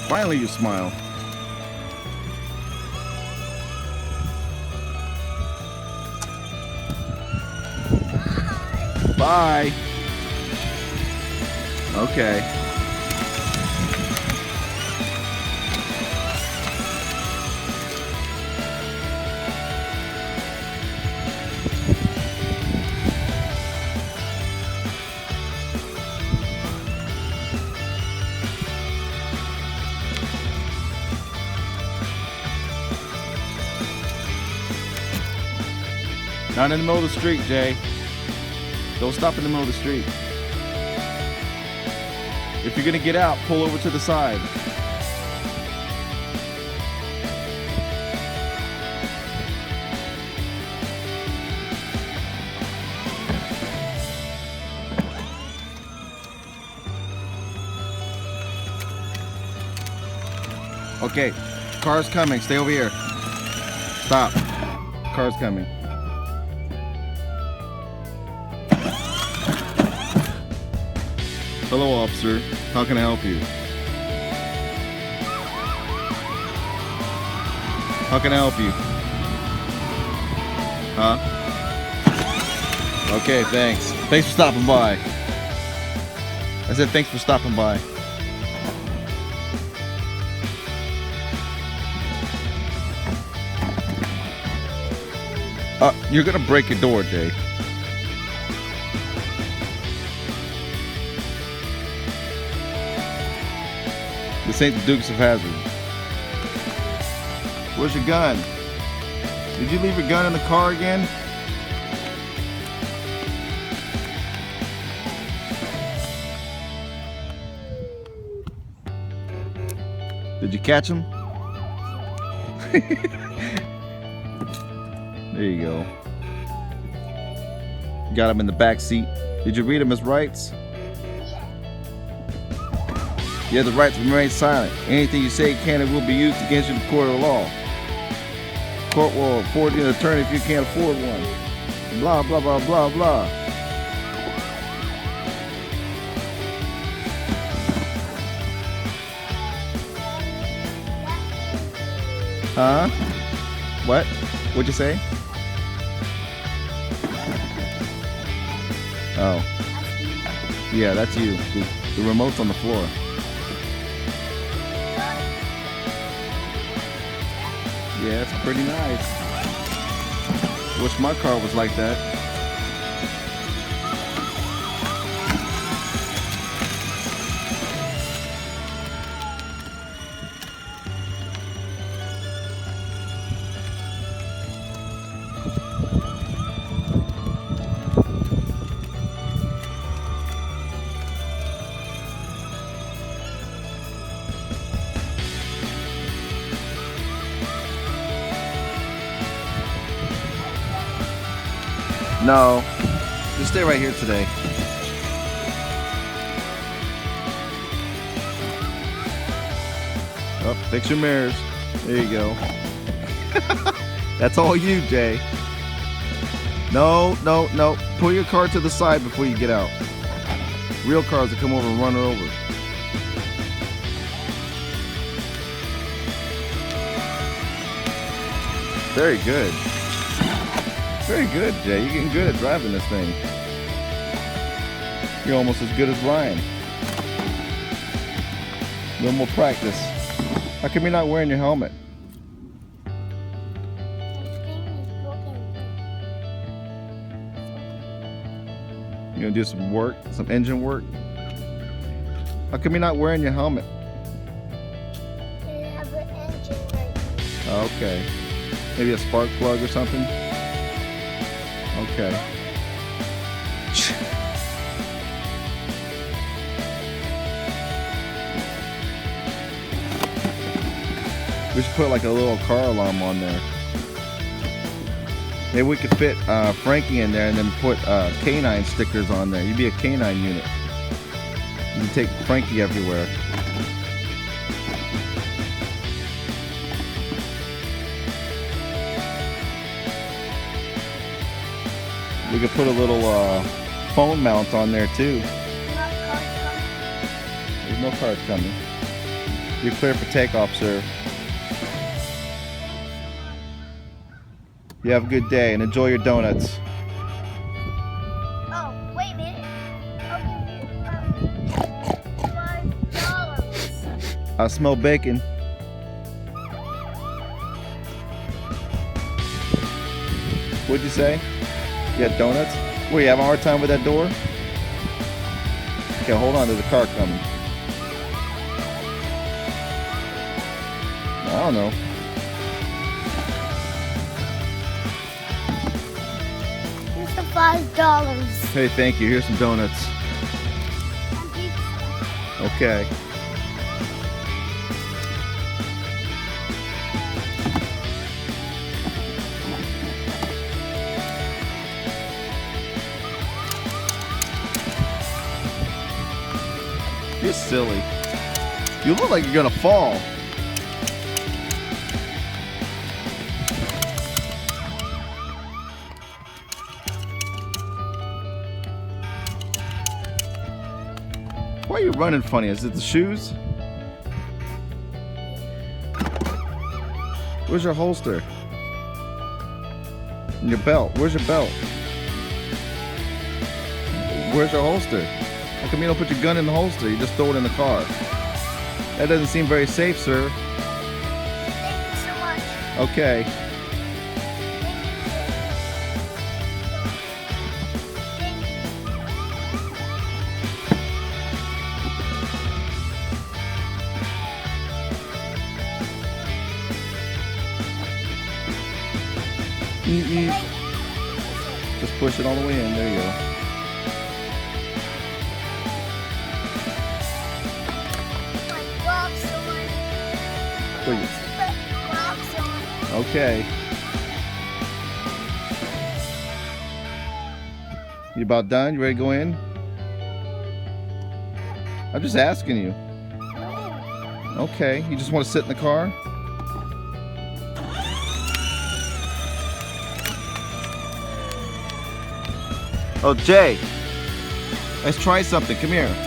Finally you smile. Bye. Okay. Not in the middle of the street, Jay. Don't stop in the middle of the street. If you're gonna get out, pull over to the side. Okay, car's coming. Stay over here. Stop. Car's coming. Hello, officer. How can I help you? How can I help you? Huh? Okay, thanks. Thanks for stopping by. I said thanks for stopping by. You're gonna break your door, Jay. This ain't the Dukes of Hazzard. Where's your gun? Did you leave your gun in the car again? Did you catch him? There you go. Got him in the back seat. Did you read him his rights? You have the right to remain silent. Anything you say can and will be used against you in the court of law. Court will afford you an attorney if you can't afford one. Blah, blah, blah, blah, blah. Huh? What? What'd you say? Oh. Yeah, that's you. The remote's on the floor. Yeah, it's pretty nice. Wish my car was like that. No, just stay right here today. Oh, fix your mirrors. There you go. That's all you, Jay. No, no, no. Pull your car to the side before you get out. Real cars will come over and run her over. Very good. Very good, Jay. You're getting good at driving this thing. You're almost as good as Ryan. A little more practice. How come you're not wearing your helmet? You gonna do some work, some engine work? How come you're not wearing your helmet? They have an engine right here. Okay. Maybe a spark plug or something? Okay. We should put like a little car alarm on there. Maybe we could fit Frankie in there and then put canine stickers on there. You'd be a canine unit. You can take Frankie everywhere. We could put a little phone mount on there too. There's no cars coming. You're clear for takeoff, sir. You have a good day and enjoy your donuts. Oh, wait a minute. I'll give you $5. I smell bacon. What'd you say? You got donuts? What, you having a hard time with that door? Okay, hold on, there's a car coming. I don't know. Here's the $5. Hey, thank you. Here's some donuts. Okay. You're silly. You look like you're gonna fall. Why are you running funny? Is it the shoes? Where's your holster? And your belt. Where's your belt? Where's your holster? How come you don't put your gun in the holster? You just throw it in the car. That doesn't seem very safe, sir. Thank you so much. Okay. Just push it all the way in. There you go. Okay. You about done? You ready to go in? I'm just asking you. Okay. You just want to sit in the car? Oh, Jay. Let's try something. Come here.